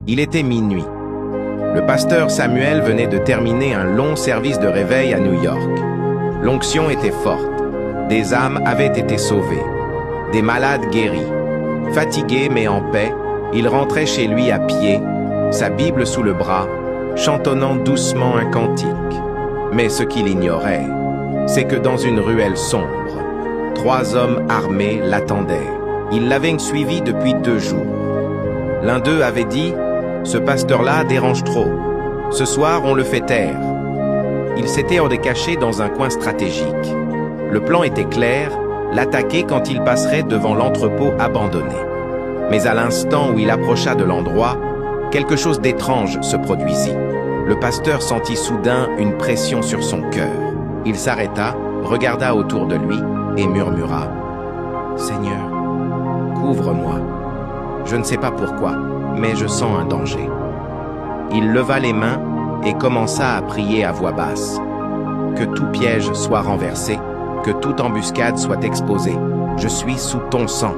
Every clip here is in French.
Il était minuit. Le pasteur Samuel venait de terminer un long service de réveil à New York. L'onction était forte. Des âmes avaient été sauvées. Des malades guéris. Fatigué mais en paix, il rentrait chez lui à pied, sa Bible sous le bras, chantonnant doucement un cantique. Mais ce qu'il ignorait, c'est que dans une ruelle sombre, 3 hommes armés l'attendaient. Ils l'avaient suivi depuis 2 jours. L'un d'eux avait dit « Ce pasteur-là dérange trop. Ce soir, on le fait taire. » Il s'était caché dans un coin stratégique. Le plan était clair, l'attaquer quand il passerait devant l'entrepôt abandonné. Mais à l'instant où il approcha de l'endroit, quelque chose d'étrange se produisit. Le pasteur sentit soudain une pression sur son cœur. Il s'arrêta, regarda autour de lui et murmura « Seigneur, couvre-moi. Je ne sais pas pourquoi, mais je sens un danger. » Il leva les mains et commença à prier à voix basse. Que tout piège soit renversé, que toute embuscade soit exposée. Je suis sous ton sang.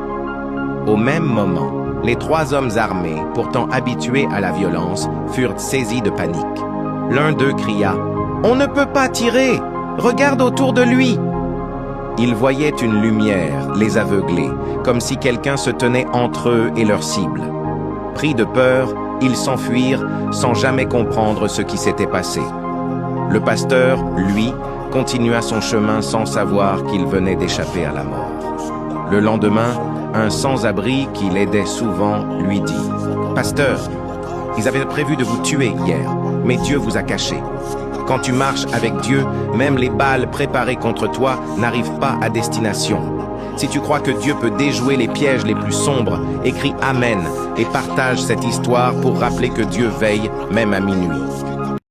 Au même moment, les 3 hommes armés, pourtant habitués à la violence, furent saisis de panique. L'un d'eux cria « On ne peut pas tirer! Regarde autour de lui !» Ils voyaient une lumière les aveugler, comme si quelqu'un se tenait entre eux et leur cible. Pris de peur, ils s'enfuirent sans jamais comprendre ce qui s'était passé. Le pasteur, lui, continua son chemin sans savoir qu'il venait d'échapper à la mort. Le lendemain, un sans-abri qui l'aidait souvent lui dit « Pasteur, ils avaient prévu de vous tuer hier, mais Dieu vous a caché. Quand tu marches avec Dieu, même les balles préparées contre toi n'arrivent pas à destination. Si tu crois que Dieu peut déjouer les pièges les plus sombres, écris Amen et partage cette histoire pour rappeler que Dieu veille même à minuit. »